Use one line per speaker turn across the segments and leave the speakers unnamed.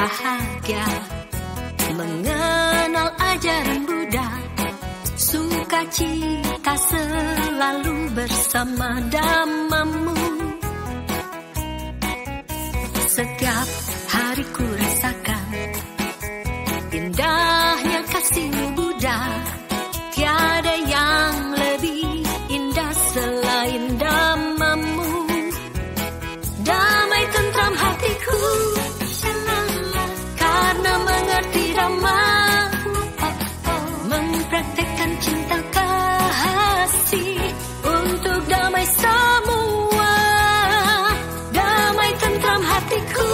bahagia mengenal ajaran Buddha. Sukacita selalu bersama Dhammamu. Setiap hari ku rasakan indahnya kasih-Mu Buddha. Tiada yang lebih indah selain Dhammamu. Damai tentram hatiku karena mengerti Dhamma. Mempraktekkan cinta kasih untuk damai semua. Damai tentram hatiku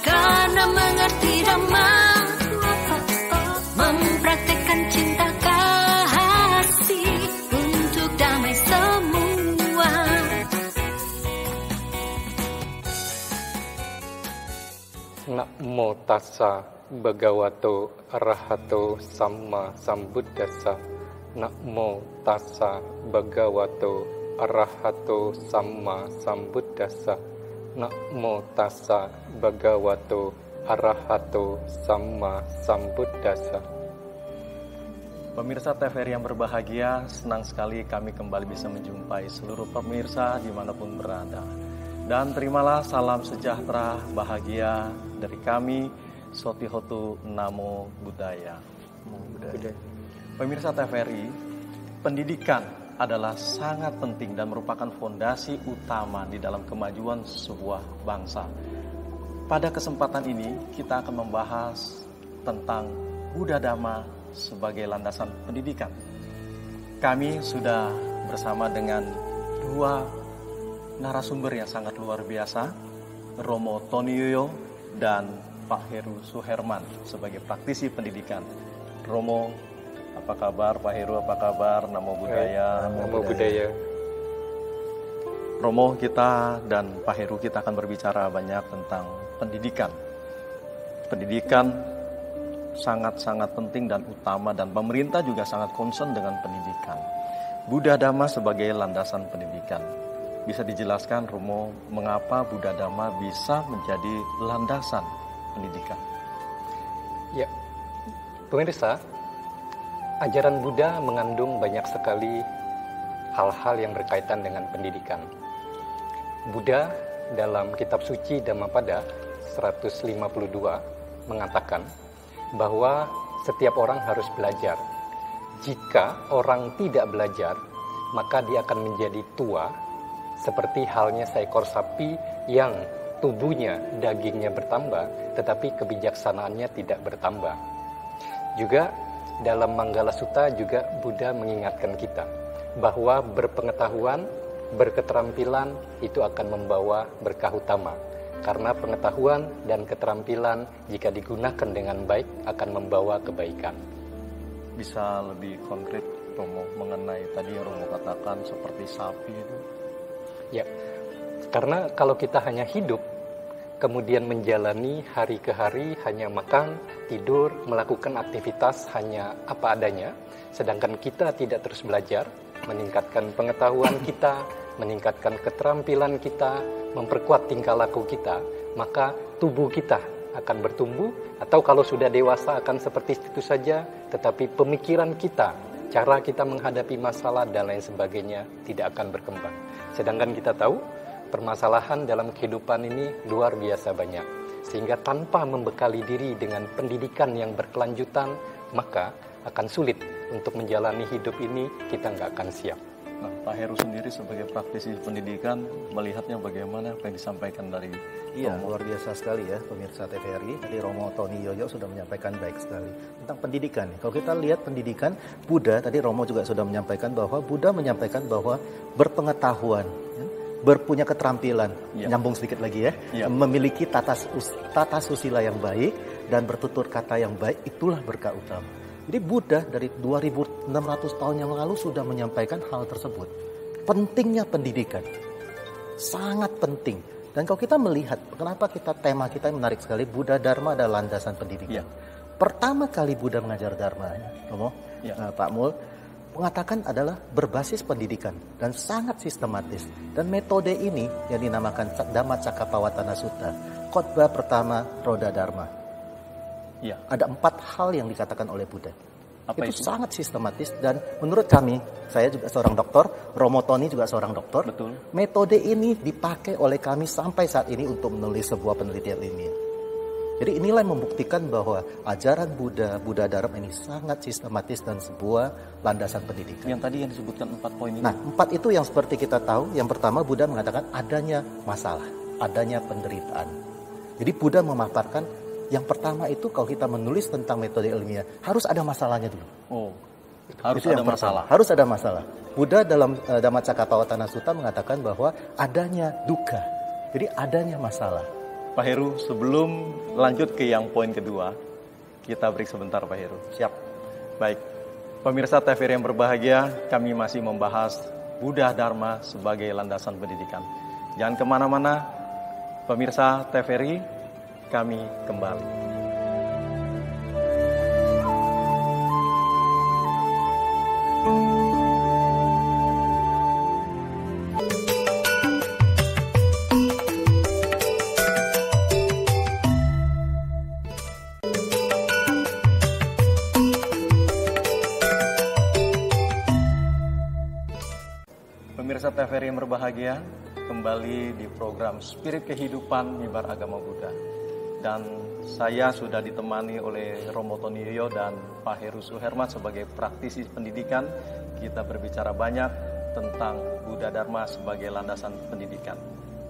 karena mengerti Dhamma. Mempraktekkan cinta kasih untuk damai semua.
Namo tassa bhagavato arahato samma sambuddhassa. Namo tassa bhagavato arahato samma sambuddhassa. Namo tassa bhagavato arahato samma sambuddhassa.
Pemirsa TVRI yang berbahagia, senang sekali kami kembali bisa menjumpai seluruh pemirsa dimanapun berada. Dan terimalah salam sejahtera, bahagia dari kami, Sotihotu Namo Buddhaya. Pemirsa TVRI, pendidikan adalah sangat penting dan merupakan fondasi utama di dalam kemajuan sebuah bangsa. Pada kesempatan ini, kita akan membahas tentang Buddha Dhamma sebagai landasan pendidikan. Kami sudah bersama dengan dua narasumber yang sangat luar biasa, Romo Toniyoyo dan Pak Heru Suherman sebagai praktisi pendidikan. Romo, apa kabar? Pak Heru, apa kabar? Namo Buddhaya.
Namo Buddhaya.
Romo, kita dan Pak Heru kita akan berbicara banyak tentang pendidikan. Pendidikan sangat-sangat penting dan utama, dan pemerintah juga sangat concern dengan pendidikan. Buddha Dhamma sebagai landasan pendidikan. Bisa dijelaskan, Romo, mengapa Buddha Dhamma bisa menjadi landasan pendidikan?
Ya, pemirsa, ajaran Buddha mengandung banyak sekali hal-hal yang berkaitan dengan pendidikan. Buddha dalam kitab suci Dhammapada 152 mengatakan bahwa setiap orang harus belajar. Jika orang tidak belajar, maka dia akan menjadi tua, seperti halnya seekor sapi yang tubuhnya, dagingnya bertambah, tetapi kebijaksanaannya tidak bertambah. Juga dalam Manggala Sutta juga Buddha mengingatkan kita bahwa berpengetahuan, berketerampilan itu akan membawa berkah utama. Karena pengetahuan dan keterampilan jika digunakan dengan baik akan membawa kebaikan.
Bisa lebih konkret, Romo, mengenai tadi yang Romo katakan seperti sapi itu?
Ya, karena kalau kita hanya hidup, kemudian menjalani hari ke hari hanya makan, tidur, melakukan aktivitas hanya apa adanya, sedangkan kita tidak terus belajar, meningkatkan pengetahuan kita, meningkatkan keterampilan kita, memperkuat tingkah laku kita, maka tubuh kita akan bertumbuh, atau kalau sudah dewasa akan seperti itu saja, tetapi pemikiran kita, cara kita menghadapi masalah dan lain sebagainya tidak akan berkembang. Sedangkan kita tahu permasalahan dalam kehidupan ini luar biasa banyak, sehingga tanpa membekali diri dengan pendidikan yang berkelanjutan, maka akan sulit untuk menjalani hidup ini, kita nggak akan siap.
Nah, Pak Heru sendiri sebagai praktisi pendidikan melihatnya bagaimana apa yang disampaikan dari
Romo? Luar biasa sekali ya pemirsa TVRI. Tadi Romo Toniyoyo sudah menyampaikan baik sekali tentang pendidikan. Kalau kita lihat pendidikan Buddha, tadi Romo juga sudah menyampaikan bahwa Buddha menyampaikan bahwa berpengetahuan, berpunya keterampilan, nyambung sedikit lagi ya, memiliki tata susila yang baik dan bertutur kata yang baik, itulah berkah utama. Jadi Buddha dari 2600 tahun yang lalu sudah menyampaikan hal tersebut. Pentingnya pendidikan. Sangat penting. Dan kalau kita melihat, kenapa tema kita menarik sekali, Buddha Dharma adalah landasan pendidikan. Pertama kali Buddha mengajar Dharma, Pak Mul, mengatakan adalah berbasis pendidikan dan sangat sistematis. Dan metode ini yang dinamakan Dhammacakkappavattana Sutta, khotbah pertama Roda Dharma.
Ya.
Ada 4 hal yang dikatakan oleh Buddha.
Apa
itu
itu?
sangat sistematis dan menurut kami, saya juga seorang dokter, Romo Tony juga seorang dokter.
Betul.
Metode ini dipakai oleh kami sampai saat ini untuk menulis sebuah penelitian ilmiah. Jadi inilah yang membuktikan bahwa ajaran Buddha Dharma ini sangat sistematis dan sebuah landasan pendidikan.
Yang tadi yang disebutkan 4 poin itu.
Nah, 4 itu yang seperti kita tahu. Yang pertama, Buddha mengatakan adanya masalah, adanya penderitaan. Jadi Buddha memaparkan yang pertama itu kalau kita menulis tentang metode ilmiah harus ada masalahnya dulu.
Oh, harus
Itu
ada
yang pertama.
masalah.
Harus ada masalah. Buddha dalam Dhammacakkappavattana Sutta mengatakan bahwa adanya dukkha. Jadi adanya masalah.
Pak Heru, sebelum lanjut ke yang poin kedua, kita break sebentar Pak Heru.
Siap.
Baik, pemirsa TVRI yang berbahagia, kami masih membahas Buddha Dharma sebagai landasan pendidikan. Jangan kemana-mana, pemirsa TVRI, kami kembali. Pemirsa TVRI yang berbahagia, kembali di program Spirit Kehidupan Mibar Agama Buddha. Dan saya sudah ditemani oleh Romo Tony Yoyo dan Pak Heru Suherman sebagai praktisi pendidikan. Kita berbicara banyak tentang Buddha Dharma sebagai landasan pendidikan.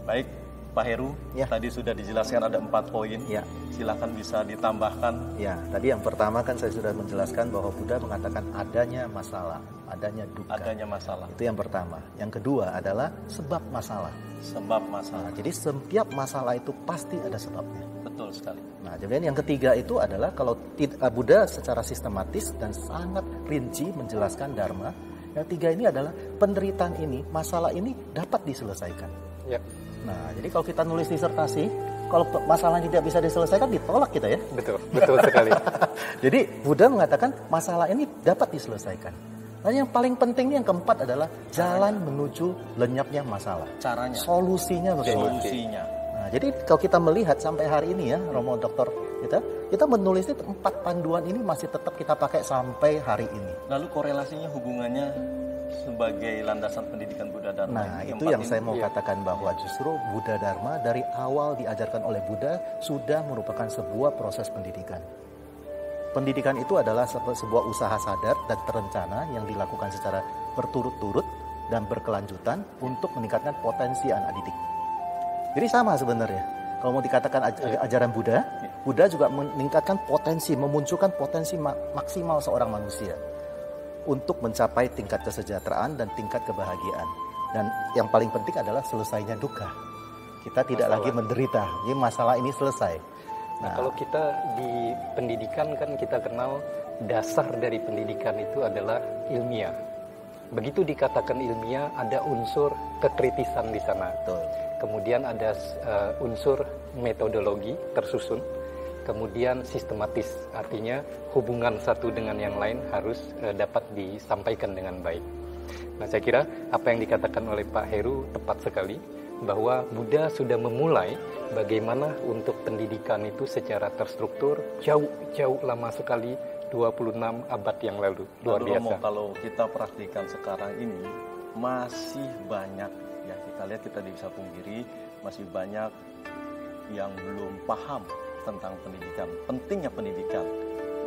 Baik, Pak Heru,
Ya.
tadi sudah dijelaskan ada 4 poin.
Ya.
Silakan bisa ditambahkan.
Ya, tadi yang pertama kan saya sudah menjelaskan bahwa Buddha mengatakan adanya masalah, adanya dukkha.
Adanya masalah,
Itu yang pertama. Yang kedua adalah sebab masalah.
sebab masalah.
Nah, jadi setiap masalah itu pasti ada sebabnya.
Betul sekali.
Nah, kemudian yang ketiga itu adalah kalau Buddha secara sistematis dan sangat rinci menjelaskan Dharma. Yang tiga ini adalah penderitaan ini, masalah ini dapat diselesaikan.
Ya,
Nah, jadi kalau kita nulis disertasi, kalau masalah tidak bisa diselesaikan ditolak kita ya.
betul, betul sekali.
Jadi Buddha mengatakan masalah ini dapat diselesaikan. Dan yang paling penting yang keempat adalah jalan menuju lenyapnya masalah.
Caranya,
Solusinya bagaimana?
solusinya.
Nah, jadi kalau kita melihat sampai hari ini ya, Romo Dokter kita menulis itu 4 panduan ini masih tetap kita pakai sampai hari ini.
Lalu korelasinya hubungannya sebagai landasan pendidikan Buddha Dharma.
Nah,
ini
itu
empat
yang
ini.
saya mau
Iya.
katakan bahwa justru Buddha Dharma dari awal diajarkan oleh Buddha sudah merupakan sebuah proses pendidikan. Pendidikan itu adalah sebuah usaha sadar dan terencana yang dilakukan secara berturut-turut dan berkelanjutan untuk meningkatkan potensi anak didik. Jadi sama sebenarnya. Kalau mau dikatakan ajaran Buddha, Buddha juga meningkatkan potensi, memunculkan potensi maksimal seorang manusia untuk mencapai tingkat kesejahteraan dan tingkat kebahagiaan. Dan yang paling penting adalah selesainya dukkha. Kita tidak lagi menderita, jadi masalah ini selesai.
Nah, kalau kita di pendidikan kan kita kenal dasar dari pendidikan itu adalah ilmiah. Begitu dikatakan ilmiah, ada unsur kekritisan di sana.
Betul.
Kemudian ada unsur metodologi tersusun. Kemudian sistematis, artinya hubungan satu dengan yang lain harus dapat disampaikan dengan baik. Nah, saya kira apa yang dikatakan oleh Pak Heru tepat sekali, bahwa Buddha sudah memulai bagaimana untuk pendidikan itu secara terstruktur jauh lama sekali, 26 abad yang lalu. Luar
Lalu, Romo,
biasa.
kalau kita praktikan sekarang ini masih banyak ya, kita lihat, kita tidak bisa pungkiri masih banyak yang belum paham tentang pendidikan, pentingnya pendidikan.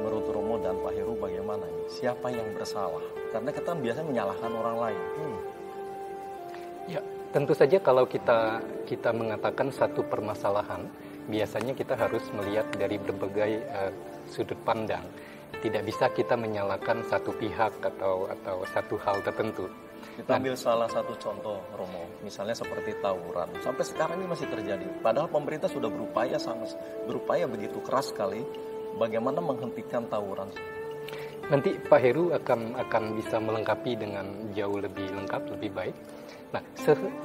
Menurut Romo dan Pak Heru bagaimana ini? Siapa yang bersalah? Karena kita biasanya menyalahkan orang lain.
Ya, tentu saja kalau kita mengatakan satu permasalahan, biasanya kita harus melihat dari berbagai sudut pandang. Tidak bisa kita menyalahkan satu pihak atau satu hal tertentu.
Kita ambil salah satu contoh, Romo, misalnya seperti tawuran. Sampai sekarang ini masih terjadi. Padahal pemerintah sudah berupaya begitu keras sekali bagaimana menghentikan tawuran.
Nanti Pak Heru akan bisa melengkapi dengan jauh lebih lengkap, lebih baik. Nah,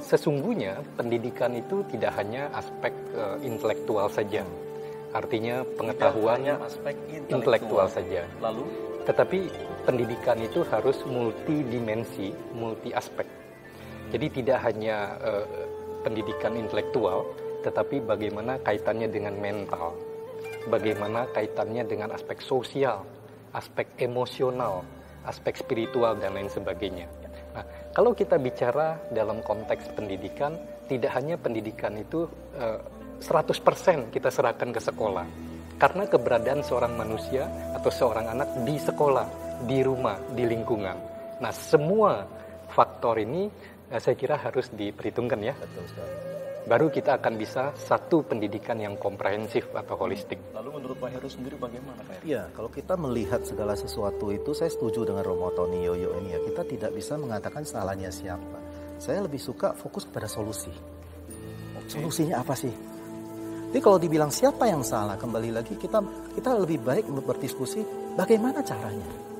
sesungguhnya pendidikan itu tidak hanya aspek intelektual saja. Artinya pengetahuan
Tidak hanya aspek
intelektual saja.
Lalu,
Tetapi pendidikan itu harus multidimensi, multi aspek. Jadi tidak hanya pendidikan intelektual, tetapi bagaimana kaitannya dengan mental, bagaimana kaitannya dengan aspek sosial, aspek emosional, aspek spiritual, dan lain sebagainya. Nah, kalau kita bicara dalam konteks pendidikan, tidak hanya pendidikan itu 100% kita serahkan ke sekolah. Karena keberadaan seorang manusia atau seorang anak di sekolah, di rumah, di lingkungan. Nah, semua faktor ini saya kira harus diperhitungkan ya.
Betul sekali.
Baru kita akan bisa satu pendidikan yang komprehensif atau holistik.
Lalu menurut Pak Heru sendiri bagaimana Pak Heru?
Iya, kalau kita melihat segala sesuatu itu, saya setuju dengan Romo Tony Yoyo ini ya. Kita tidak bisa mengatakan salahnya siapa. Saya lebih suka fokus pada solusi. Solusinya apa sih? Jadi kalau dibilang siapa yang salah, kembali lagi kita lebih baik berdiskusi bagaimana caranya.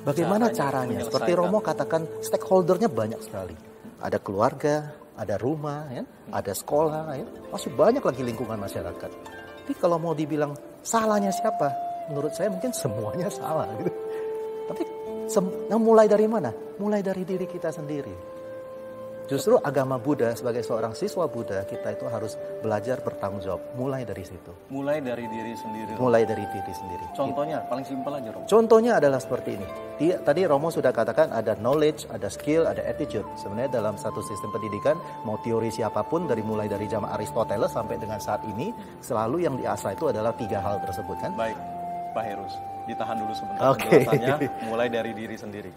Bagaimana caranya? Seperti Romo katakan, stakeholdernya banyak sekali. Ada keluarga, ada rumah, ya, ada sekolah, ya, masih banyak lagi lingkungan masyarakat. Jadi kalau mau dibilang salahnya siapa, menurut saya mungkin semuanya salah. Gitu. Tapi mulai dari mana? Mulai dari diri kita sendiri. Justru agama Buddha, sebagai seorang siswa Buddha, kita itu harus belajar bertanggung jawab. Mulai dari situ.
Mulai dari diri sendiri.
Mulai dari diri sendiri.
Contohnya, paling simpel aja Romo.
Contohnya adalah seperti ini. Tadi Romo sudah katakan ada knowledge, ada skill, ada attitude. Sebenarnya dalam satu sistem pendidikan, mau teori siapapun, mulai dari zaman Aristoteles sampai dengan saat ini, selalu yang diasah itu adalah 3 hal tersebut kan.
Baik, Pak Heru, ditahan dulu sebentar penjelasannya. Mulai dari diri sendiri.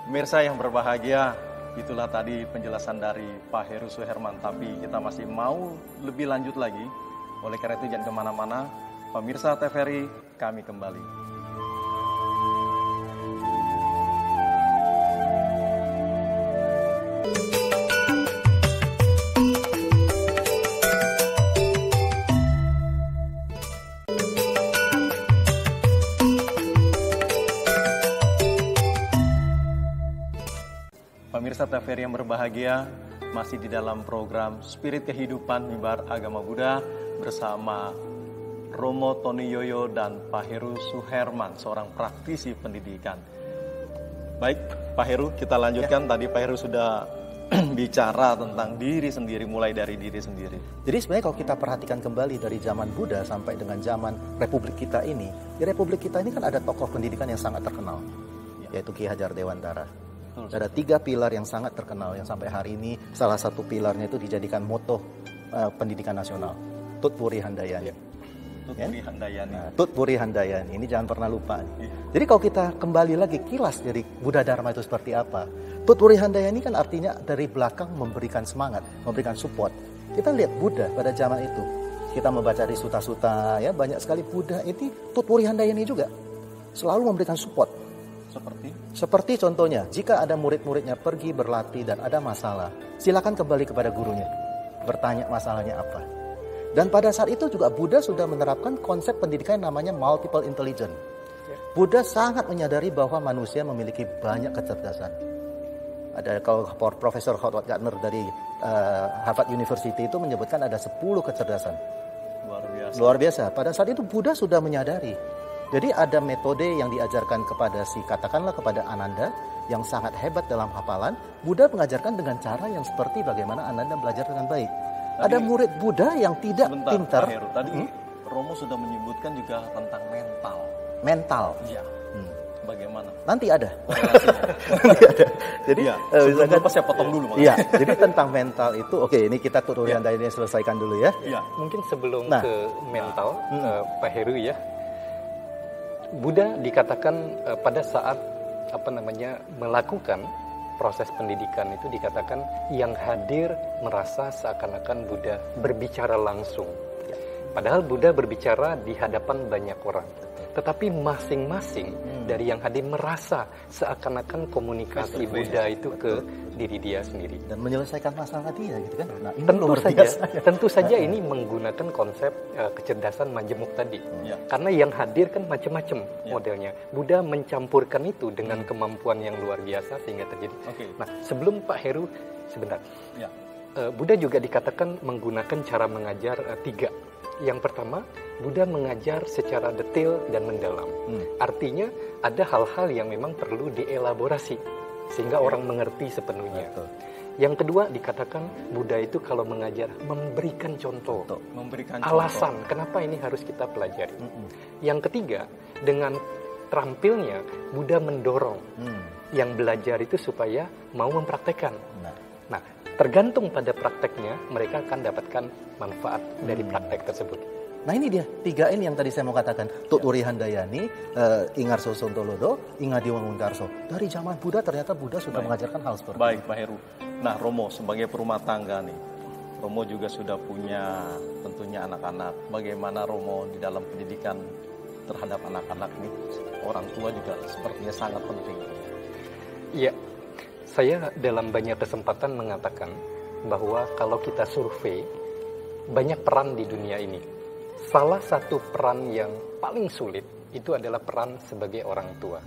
Pemirsa yang berbahagia, itulah tadi penjelasan dari Pak Heru Suherman. Tapi kita masih mau lebih lanjut lagi. Oleh karena itu jangan kemana-mana. Pemirsa TVRI, kami kembali. Pemirsa TVRI yang berbahagia, masih di dalam program Spirit Kehidupan Mimbar Agama Buddha bersama Romo Tony Yoyo dan Pak Heru Suherman, seorang praktisi pendidikan. Baik, Pak Heru, kita lanjutkan. Tadi Pak Heru sudah bicara tentang diri sendiri, mulai dari diri sendiri.
Jadi sebenarnya kalau kita perhatikan kembali dari zaman Buddha sampai dengan zaman Republik kita ini, di Republik kita ini kan ada tokoh pendidikan yang sangat terkenal, yaitu Ki Hajar Dewantara. Ada 3 pilar yang sangat terkenal yang sampai hari ini salah satu pilarnya itu dijadikan moto pendidikan nasional, Tut Puri Handayani.
Tut Puri Handayani.
Nah, Tut Puri Handayani ini jangan pernah lupa. Jadi kalau kita kembali lagi kilas dari Buddha Dharma itu seperti apa, Tut Puri Handayani kan artinya dari belakang memberikan semangat, memberikan support. Kita lihat Buddha pada zaman itu, kita membaca di suta-suta ya, banyak sekali Buddha itu Tut Puri Handayani juga selalu memberikan support. Seperti contohnya, jika ada murid-muridnya pergi berlatih dan ada masalah, silakan kembali kepada gurunya, bertanya masalahnya apa. Dan pada saat itu juga Buddha sudah menerapkan konsep pendidikan yang namanya multiple intelligence. Buddha sangat menyadari bahwa manusia memiliki banyak kecerdasan. Ada kalau Profesor Howard Gardner dari Harvard University itu menyebutkan ada 10 kecerdasan. Luar biasa. Pada saat itu Buddha sudah menyadari. Jadi ada metode yang diajarkan kepada katakanlah kepada Ananda yang sangat hebat dalam hafalan. Buddha mengajarkan dengan cara yang seperti bagaimana Ananda belajar dengan baik. Tadi, ada murid Buddha yang tidak pintar.
Tadi Romo sudah menyebutkan juga tentang mental.
Mental.
Iya. Bagaimana?
Nanti ada. Jadi
sebelum saya potong dulu.
Iya. Jadi tentang mental itu, oke, ini kita tutorial ini selesaikan dulu ya.
Iya. Mungkin sebelum ke mental, Pak Heru ya. Buddha dikatakan pada saat melakukan proses pendidikan itu dikatakan yang hadir merasa seakan-akan Buddha berbicara langsung. Padahal Buddha berbicara di hadapan banyak orang. Tetapi masing-masing dari yang hadir merasa seakan-akan komunikasi Buddha itu ke diri dia sendiri.
Dan menyelesaikan masalah dia gitu kan. Nah,
tentu saja ini menggunakan konsep kecerdasan majemuk tadi. Karena yang hadir kan macam-macam modelnya. Buddha mencampurkan itu dengan kemampuan yang luar biasa sehingga terjadi. Nah, sebelum Pak Heru, sebentar. Buddha juga dikatakan menggunakan cara mengajar 3. Yang pertama, Buddha mengajar secara detail dan mendalam. Artinya ada hal-hal yang memang perlu dielaborasi sehingga orang mengerti sepenuhnya. Yang kedua dikatakan Buddha itu kalau mengajar memberikan contoh.
Memberikan
Alasan kenapa ini harus kita pelajari. Yang ketiga, dengan terampilnya Buddha mendorong yang belajar itu supaya mau mempraktekkan. Nah, tergantung pada prakteknya mereka akan dapatkan manfaat dari praktek tersebut.
Nah ini dia, 3 ini yang tadi saya mau katakan. Tuturi Handayani, Ingarso Sontolodo, Ingadi Wangunkarso. Dari zaman Buddha ternyata Buddha sudah mengajarkan hal seperti
Baik, Pak Heru. Nah, Romo sebagai perumah tangga nih, Romo juga sudah punya tentunya anak-anak. Bagaimana Romo di dalam pendidikan terhadap anak-anak nih? Orang tua juga sepertinya sangat penting.
Iya, saya dalam banyak kesempatan mengatakan bahwa kalau kita survei, banyak peran di dunia ini. Salah satu peran yang paling sulit itu adalah peran sebagai orang tua.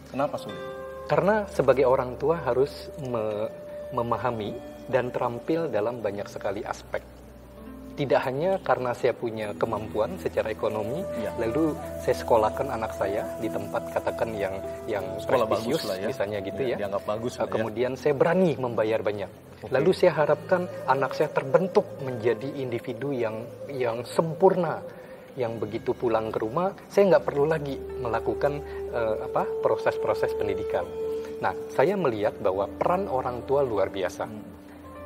Kenapa sulit?
Karena sebagai orang tua harus memahami dan terampil dalam banyak sekali aspek. Tidak hanya karena saya punya kemampuan secara ekonomi, lalu saya sekolahkan anak saya di tempat katakan yang
sekolah
prestisius,
bagus lah ya,
misalnya gitu ya.
Dianggap bagus lah ya.
Kemudian saya berani membayar banyak. Lalu saya harapkan anak saya terbentuk menjadi individu yang sempurna, yang begitu pulang ke rumah saya nggak perlu lagi melakukan proses-proses pendidikan. Nah, saya melihat bahwa peran orang tua luar biasa.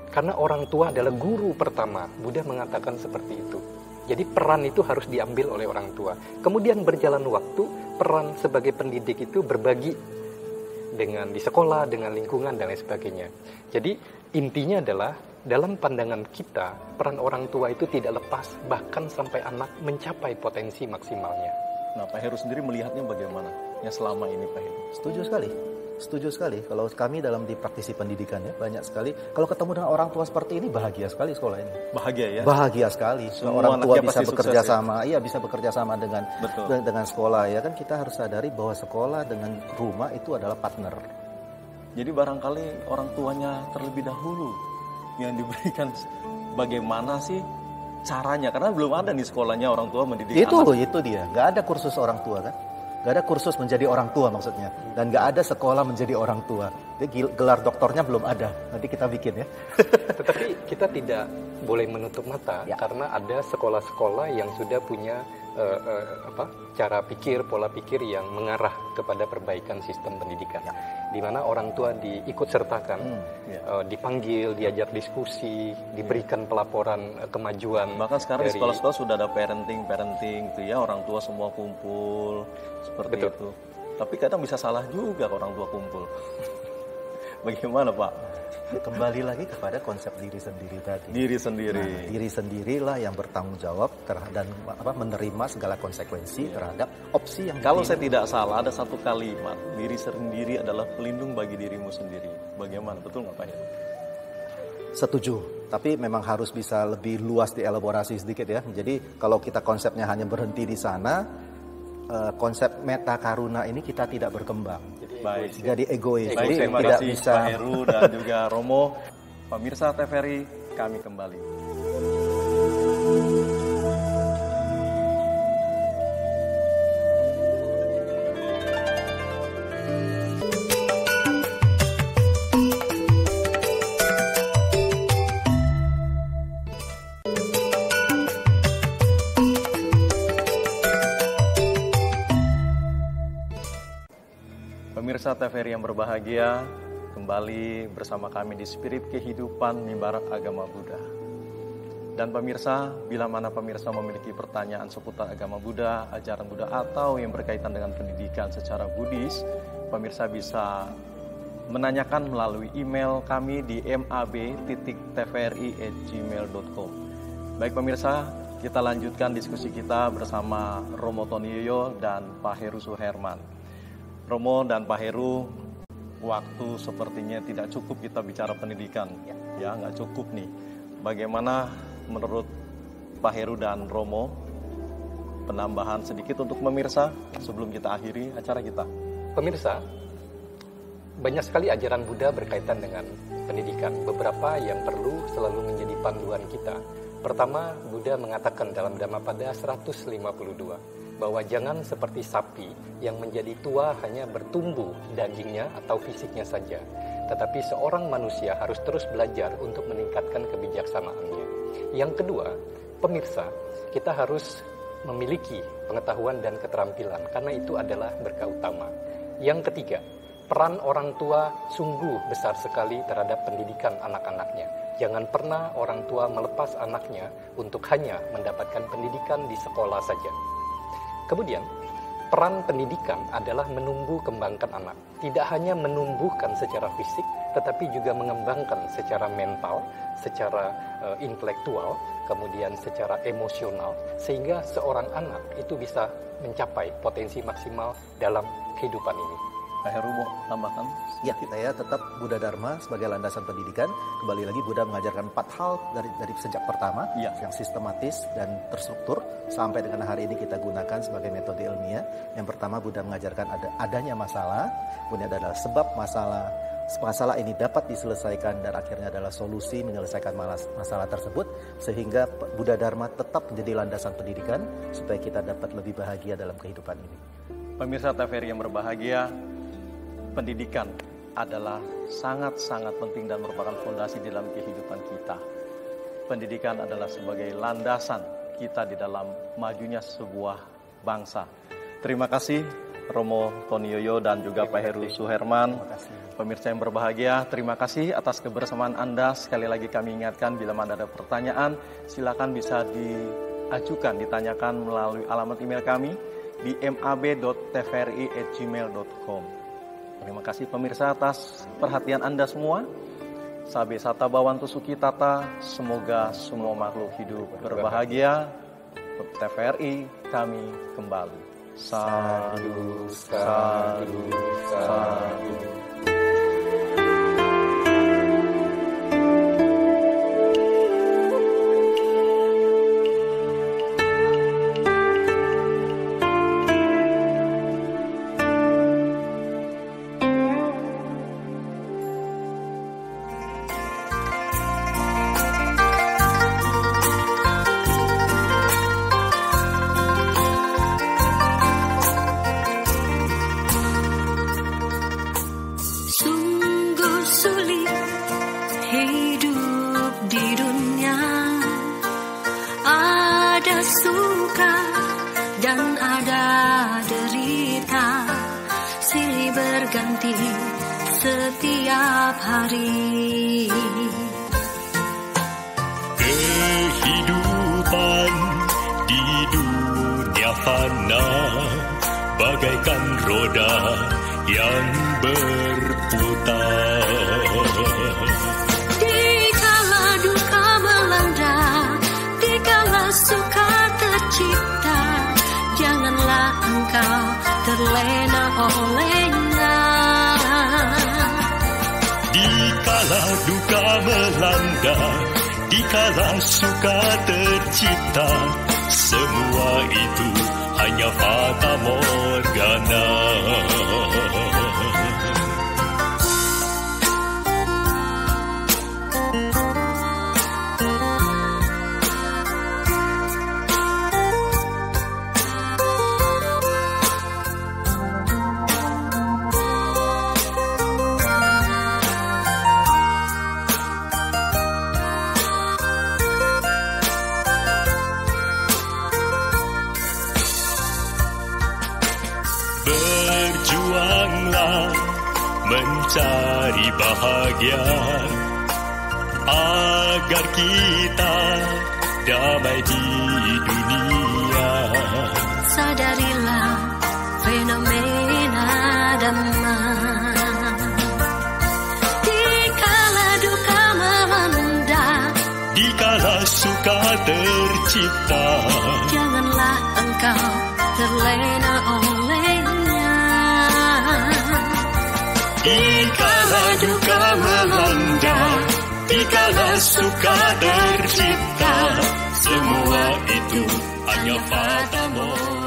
Karena orang tua adalah guru pertama. Buddha mengatakan seperti itu. Jadi peran itu harus diambil oleh orang tua. Kemudian berjalan waktu, peran sebagai pendidik itu berbagi dengan di sekolah, dengan lingkungan dan lain sebagainya. Jadi intinya adalah dalam pandangan kita, peran orang tua itu tidak lepas bahkan sampai anak mencapai potensi maksimalnya.
Nah, Pak Heru sendiri melihatnya bagaimana? Yang selama ini Pak Heru.
Setuju sekali. Kalau kami dalam di praktisi pendidikan ya, banyak sekali. Kalau ketemu dengan orang tua seperti ini, bahagia sekali sekolah ini.
Bahagia ya?
Bahagia sekali.
Semua
orang tua bisa
pasti
bekerja
sukses,
sama. Iya, bisa bekerja sama dengan sekolah ya kan. Kita harus sadari bahwa sekolah dengan rumah itu adalah partner.
Jadi barangkali orang tuanya terlebih dahulu yang diberikan bagaimana sih caranya, karena belum ada nih sekolahnya orang tua mendidik anak.
Itu dia. Gak ada kursus orang tua kan. Gak ada kursus menjadi orang tua maksudnya. Dan gak ada sekolah menjadi orang tua. Jadi gelar doktornya belum ada. Nanti kita bikin ya.
Tetapi kita tidak boleh menutup mata karena ada sekolah-sekolah yang sudah punya cara pikir, pola pikir yang mengarah kepada perbaikan sistem pendidikan. Di mana orang tua diikut sertakan, dipanggil, diajak diskusi, diberikan pelaporan kemajuan.
Bahkan sekarang di sekolah-sekolah sudah ada parenting itu ya, orang tua semua kumpul seperti itu. Tapi kadang bisa salah juga orang tua kumpul. Bagaimana Pak?
Kembali lagi kepada konsep diri sendiri tadi.
Diri sendiri.
Nah, diri sendirilah yang bertanggung jawab dan menerima segala konsekuensi terhadap opsi yang.
Kalau saya tidak salah ada satu kalimat, diri sendiri adalah pelindung bagi dirimu sendiri. Bagaimana? Betul nggak Pak?
Setuju. Tapi memang harus bisa lebih luas dielaborasi sedikit ya. Jadi kalau kita konsepnya hanya berhenti di sana, konsep meta karuna ini kita tidak berkembang. Jadi egois.
Baik, terima kasih Pak Heru dan juga Romo. Pemirsa TVRI, kami kembali. Pemirsa TVRI yang berbahagia, kembali bersama kami di Spirit Kehidupan Mimbar Agama Buddha. Dan pemirsa, bila mana pemirsa memiliki pertanyaan seputar agama Buddha, ajaran Buddha, atau yang berkaitan dengan pendidikan secara Buddhis, pemirsa bisa menanyakan melalui email kami di mab.tvri@gmail.com. Baik pemirsa, kita lanjutkan diskusi kita bersama Romo Toniyoyo dan Pak Heru Suherman. Romo dan Pak Heru, waktu sepertinya tidak cukup kita bicara pendidikan, ya nggak cukup nih. Bagaimana menurut Pak Heru dan Romo, penambahan sedikit untuk pemirsa sebelum kita akhiri acara kita?
Pemirsa, banyak sekali ajaran Buddha berkaitan dengan pendidikan. Beberapa yang perlu selalu menjadi panduan kita. Pertama, Buddha mengatakan dalam Dhammapada 152 bahwa jangan seperti sapi yang menjadi tua hanya bertumbuh dagingnya atau fisiknya saja, tetapi seorang manusia harus terus belajar untuk meningkatkan kebijaksanaannya. Yang kedua, pemirsa, kita harus memiliki pengetahuan dan keterampilan, karena itu adalah berkah utama. Yang ketiga, peran orang tua sungguh besar sekali terhadap pendidikan anak-anaknya. Jangan pernah orang tua melepas anaknya untuk hanya mendapatkan pendidikan di sekolah saja. Kemudian, peran pendidikan adalah menumbuh kembangkan anak. Tidak hanya menumbuhkan secara fisik, tetapi juga mengembangkan secara mental, secara intelektual, kemudian secara emosional, sehingga seorang anak itu bisa mencapai potensi maksimal dalam kehidupan ini.
Pak Heru mau tambahkan?
Ya, saya tetap Buddha Dharma sebagai landasan pendidikan. Kembali lagi Buddha mengajarkan 4 hal dari sejak pertama, yang sistematis dan terstruktur sampai dengan hari ini kita gunakan sebagai metode ilmiah. Yang pertama, Buddha mengajarkan adanya masalah, kemudian adalah sebab masalah ini dapat diselesaikan, dan akhirnya adalah solusi menyelesaikan masalah tersebut, sehingga Buddha Dharma tetap menjadi landasan pendidikan supaya kita dapat lebih bahagia dalam kehidupan ini.
Pemirsa TVRI yang berbahagia, pendidikan adalah sangat-sangat penting dan merupakan fondasi di dalam kehidupan kita. Pendidikan adalah sebagai landasan kita di dalam majunya sebuah bangsa. Terima kasih Romo Tony Yoyo dan juga Pak Heru Suherman. Pemirsa yang berbahagia, terima kasih atas kebersamaan Anda. Sekali lagi kami ingatkan, bila Anda ada pertanyaan, silakan bisa diajukan, ditanyakan melalui alamat email kami di mab.tvri@gmail.com. Terima kasih pemirsa atas perhatian Anda semua. Sabe sata bawantu suki tata, semoga semua makhluk hidup berbahagia. TVRI kami kembali. Sadu, sadu, sadu.
Berganti setiap hari.
Kehidupan di dunia fana bagaikan roda yang berputar.
Dikala duka melanda, dikala suka tercipta, janganlah engkau terlena olehnya.
Dikala duka melanda, dikala suka tercipta, semua itu hanya fata morgana. Berjuanglah mencari bahagia agar kita damai di dunia.
Sadarilah fenomena dhamma. Dikala duka melanda, dikala
suka tercipta,
janganlah engkau terlena olehnya.
Dikala duka melanda, dikala suka tercipta, semua itu hanya fata morgana.